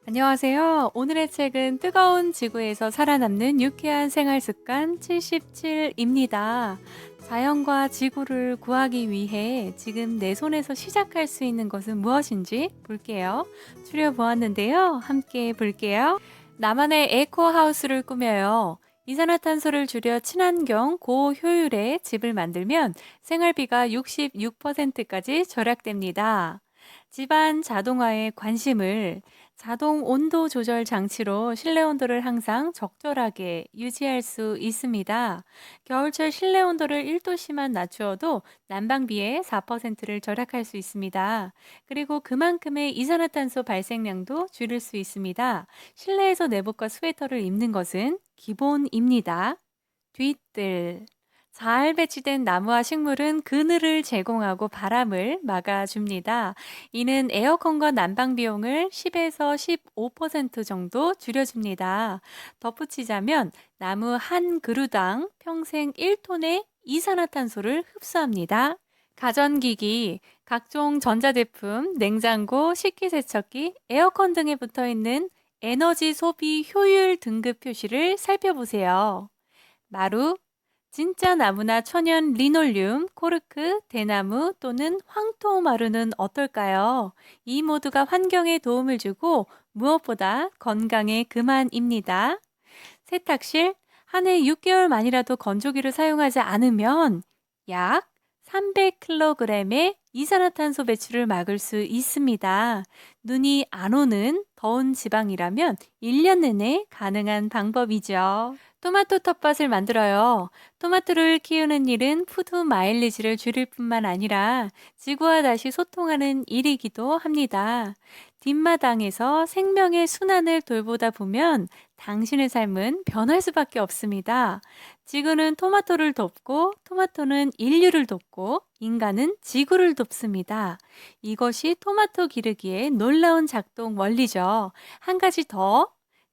안녕하세요. 오늘의 책은 뜨거운 지구에서 살아남는 유쾌한 생활 습관 77입니다. 자연과 지구를 구하기 위해 지금 내 손에서 시작할 수 있는 것은 무엇인지 볼게요. 추려보았는데요. 함께 볼게요. 나만의 에코하우스를 꾸며요. 이산화탄소를 줄여 친환경 고효율의 집을 만들면 생활비가 66%까지 절약됩니다. 집안 자동화에 관심을 자동 온도 조절 장치로 실내 온도를 항상 적절하게 유지할 수 있습니다. 겨울철 실내 온도를 1도씨만 낮추어도 난방비의 4%를 절약할 수 있습니다. 그리고 그만큼의 이산화탄소 발생량도 줄일 수 있습니다. 실내에서 내복과 스웨터를 입는 것은 기본입니다. 뒤뜰 잘 배치된 나무와 식물은 그늘을 제공하고 바람을 막아줍니다. 이는 에어컨과 난방 비용을 10에서 15% 정도 줄여줍니다. 덧붙이자면 나무 한 그루당 평생 1톤의 이산화탄소를 흡수합니다. 가전기기, 각종 전자제품, 냉장고, 식기세척기, 에어컨 등에 붙어 있는 에너지 소비 효율 등급 표시를 살펴보세요. 마루, 진짜 나무나 천연 리놀륨, 코르크, 대나무 또는 황토마루는 어떨까요? 이 모두가 환경에 도움을 주고 무엇보다 건강에 그만입니다. 세탁실, 한 해 6개월만이라도 건조기를 사용하지 않으면 약 300kg의 이산화탄소 배출을 막을 수 있습니다. 눈이 안 오는 더운 지방이라면 1년 내내 가능한 방법이죠. 토마토 텃밭을 만들어요. 토마토를 키우는 일은 푸드 마일리지를 줄일 뿐만 아니라 지구와 다시 소통하는 일이기도 합니다. 뒷마당에서 생명의 순환을 돌보다 보면 당신의 삶은 변할 수밖에 없습니다. 지구는 토마토를 돕고 토마토는 인류를 돕고 인간은 지구를 돕습니다. 이것이 토마토 기르기의 놀라운 작동 원리죠. 한 가지 더,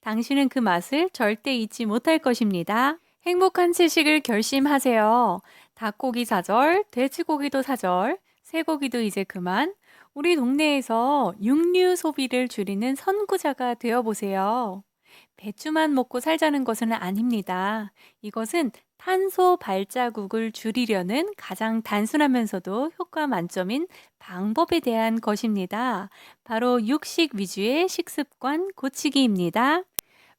당신은 그 맛을 절대 잊지 못할 것입니다. 행복한 채식을 결심하세요. 닭고기 사절, 돼지고기도 사절, 쇠고기도 이제 그만. 우리 동네에서 육류 소비를 줄이는 선구자가 되어보세요. 배추만 먹고 살자는 것은 아닙니다. 이것은 탄소 발자국을 줄이려는 가장 단순하면서도 효과 만점인 방법에 대한 것입니다. 바로 육식 위주의 식습관 고치기입니다.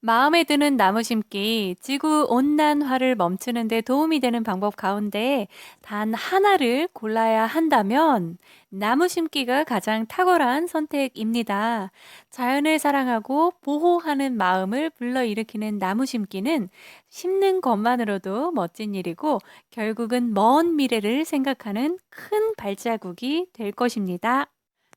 마음에 드는 나무 심기, 지구 온난화를 멈추는 데 도움이 되는 방법 가운데 단 하나를 골라야 한다면 나무 심기가 가장 탁월한 선택입니다. 자연을 사랑하고 보호하는 마음을 불러일으키는 나무 심기는 심는 것만으로도 멋진 일이고 결국은 먼 미래를 생각하는 큰 발자국이 될 것입니다.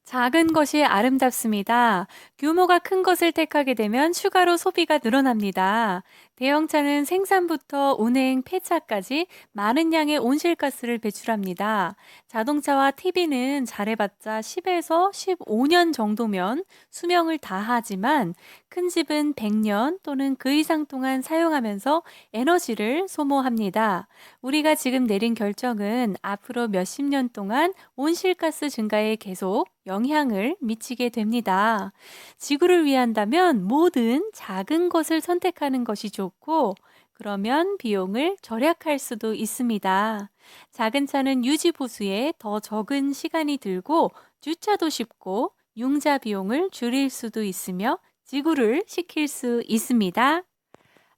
작은 것이 아름답습니다. 규모가 큰 것을 택하게 되면 추가로 소비가 늘어납니다. 대형차는 생산부터 운행, 폐차까지 많은 양의 온실가스를 배출합니다. 자동차와 TV는 잘해봤자 10에서 15년 정도면 수명을 다하지만 큰 집은 100년 또는 그 이상 동안 사용하면서 에너지를 소모합니다. 우리가 지금 내린 결정은 앞으로 몇십 년 동안 온실가스 증가에 계속 영향을 미치게 됩니다. 지구를 위한다면 뭐든 작은 것을 선택하는 것이 좋고, 그러면 비용을 절약할 수도 있습니다. 작은 차는 유지 보수에 더 적은 시간이 들고, 주차도 쉽고, 융자 비용을 줄일 수도 있으며, 지구를 지킬 수 있습니다.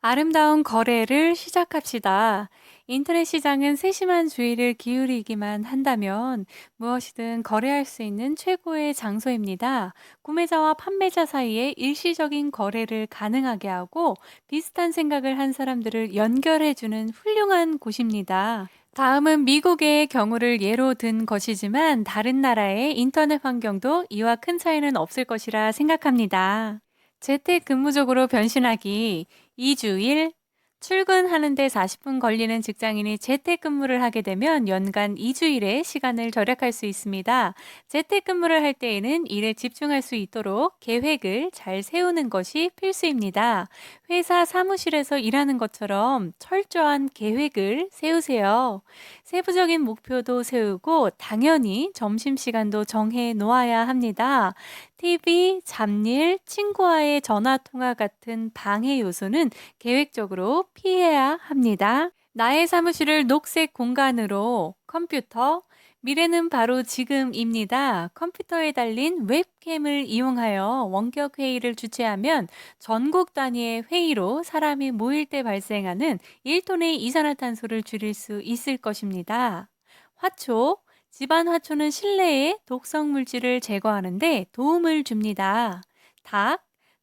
아름다운 거래를 시작합시다. 인터넷 시장은 세심한 주의를 기울이기만 한다면 무엇이든 거래할 수 있는 최고의 장소입니다. 구매자와 판매자 사이에 일시적인 거래를 가능하게 하고 비슷한 생각을 한 사람들을 연결해주는 훌륭한 곳입니다. 다음은 미국의 경우를 예로 든 것이지만 다른 나라의 인터넷 환경도 이와 큰 차이는 없을 것이라 생각합니다. 재택근무적으로 변신하기 2주일 출근하는데 40분 걸리는 직장인이 재택근무를 하게 되면 연간 2주일의 시간을 절약할 수 있습니다. 재택근무를 할 때에는 일에 집중할 수 있도록 계획을 잘 세우는 것이 필수입니다. 회사 사무실에서 일하는 것처럼 철저한 계획을 세우세요. 세부적인 목표도 세우고 당연히 점심시간도 정해 놓아야 합니다. TV, 잡일, 친구와의 전화통화 같은 방해 요소는 계획적으로 피해야 합니다. 나의 사무실을 녹색 공간으로 컴퓨터, 미래는 바로 지금입니다. 컴퓨터에 달린 웹캠을 이용하여 원격 회의를 주최하면 전국 단위의 회의로 사람이 모일 때 발생하는 1톤의 이산화탄소를 줄일 수 있을 것입니다. 화초, 집안 화초는 실내의 독성 물질을 제거하는 데 도움을 줍니다.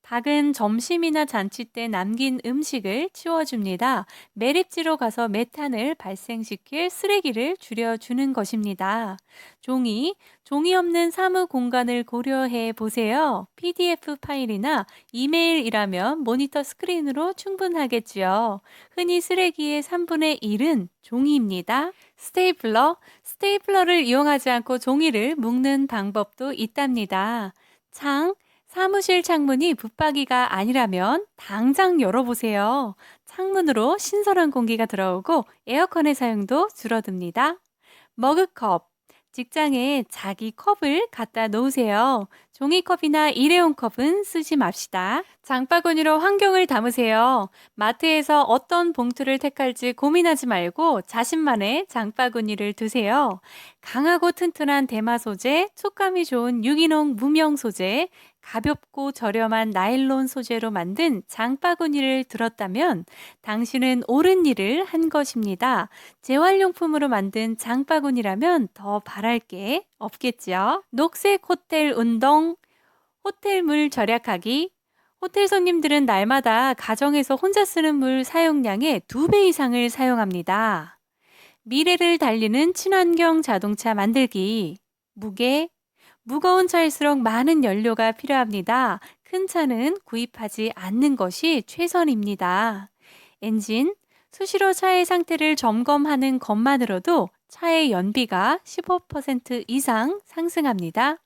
닭은 점심이나 잔치 때 남긴 음식을 치워줍니다. 매립지로 가서 메탄을 발생시킬 쓰레기를 줄여주는 것입니다. 종이 없는 사무 공간을 고려해 보세요. PDF 파일이나 이메일이라면 모니터 스크린으로 충분하겠지요. 흔히 쓰레기의 3분의 1은 종이입니다. 스테이플러를 이용하지 않고 종이를 묶는 방법도 있답니다. 사무실 창문이 붙박이가 아니라면 당장 열어보세요. 창문으로 신선한 공기가 들어오고 에어컨의 사용도 줄어듭니다. 머그컵, 직장에 자기 컵을 갖다 놓으세요. 종이컵이나 일회용 컵은 쓰지 맙시다. 장바구니로 환경을 담으세요. 마트에서 어떤 봉투를 택할지 고민하지 말고 자신만의 장바구니를 두세요. 강하고 튼튼한 대마 소재, 촉감이 좋은 유기농 무명 소재, 가볍고 저렴한 나일론 소재로 만든 장바구니를 들었다면 당신은 옳은 일을 한 것입니다. 재활용품으로 만든 장바구니라면 더 바랄 게 없겠지요. 녹색 호텔 운동, 호텔 물 절약하기. 호텔 손님들은 날마다 가정에서 혼자 쓰는 물 사용량의 2배 이상을 사용합니다. 미래를 달리는 친환경 자동차 만들기. 무거운 차일수록 많은 연료가 필요합니다. 큰 차는 구입하지 않는 것이 최선입니다. 엔진, 수시로 차의 상태를 점검하는 것만으로도 차의 연비가 15% 이상 상승합니다.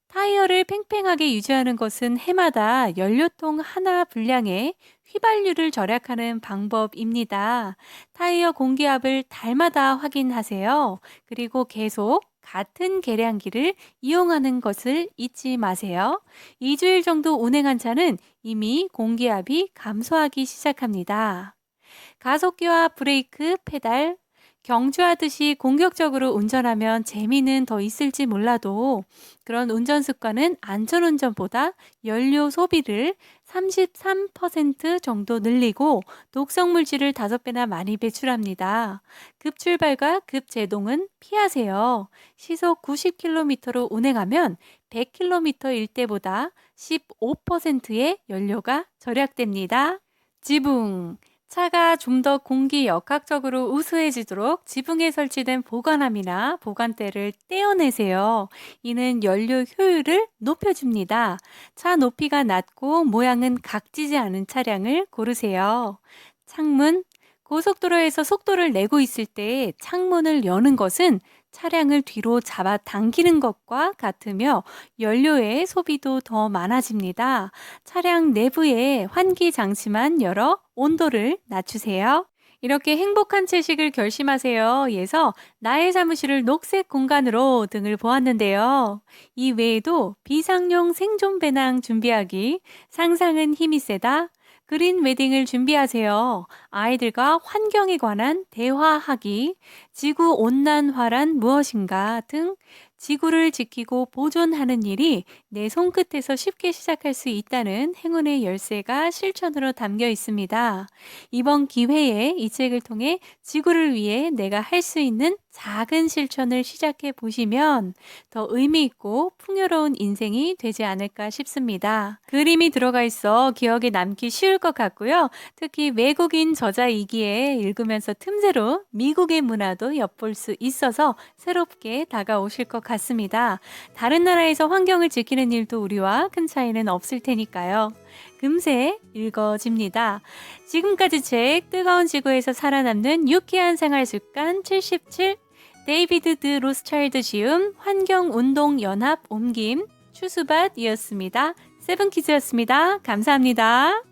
타이어를 팽팽하게 유지하는 것은 해마다 연료통 하나 분량의 휘발유를 절약하는 방법입니다. 타이어 공기압을 달마다 확인하세요. 그리고 계속 같은 계량기를 이용하는 것을 잊지 마세요. 2주일 정도 운행한 차는 이미 공기압이 감소하기 시작합니다. 가속기와 브레이크, 페달, 경주하듯이 공격적으로 운전하면 재미는 더 있을지 몰라도 그런 운전 습관은 안전운전보다 연료 소비를 33% 정도 늘리고 독성물질을 5배나 많이 배출합니다. 급출발과 급제동은 피하세요. 시속 90km로 운행하면 100km일 때보다 15%의 연료가 절약됩니다. 지붕, 차가 좀 더 공기 역학적으로 우수해지도록 지붕에 설치된 보관함이나 보관대를 떼어내세요. 이는 연료 효율을 높여줍니다. 차 높이가 낮고 모양은 각지지 않은 차량을 고르세요. 창문, 고속도로에서 속도를 내고 있을 때 창문을 여는 것은 차량을 뒤로 잡아 당기는 것과 같으며 연료의 소비도 더 많아집니다. 차량 내부에 환기 장치만 열어 온도를 낮추세요. 이렇게 행복한 채식을 결심하세요. 에서 나의 사무실을 녹색 공간으로 등을 보았는데요. 이 외에도 비상용 생존 배낭 준비하기, 상상은 힘이 세다, 그린 웨딩을 준비하세요. 아이들과 환경에 관한 대화하기, 지구 온난화란 무엇인가 등 지구를 지키고 보존하는 일이 내 손끝에서 쉽게 시작할 수 있다는 행운의 열쇠가 실천으로 담겨 있습니다. 이번 기회에 이 책을 통해 지구를 위해 내가 할 수 있는 작은 실천을 시작해 보시면 더 의미 있고 풍요로운 인생이 되지 않을까 싶습니다. 그림이 들어가 있어 기억에 남기 쉬울 것 같고요. 특히 외국인 저자이기에 읽으면서 틈새로 미국의 문화도 엿볼 수 있어서 새롭게 다가오실 것 같습니다. 다른 나라에서 환경을 지키는 일도 우리와 큰 차이는 없을 테니까요. 금세 읽어집니다. 지금까지 책 뜨거운 지구에서 살아남는 유쾌한 생활습관 77 데이비드 드 로스차일드 지음 환경운동연합 옮김 추수밭이었습니다. 세븐키즈였습니다. 감사합니다.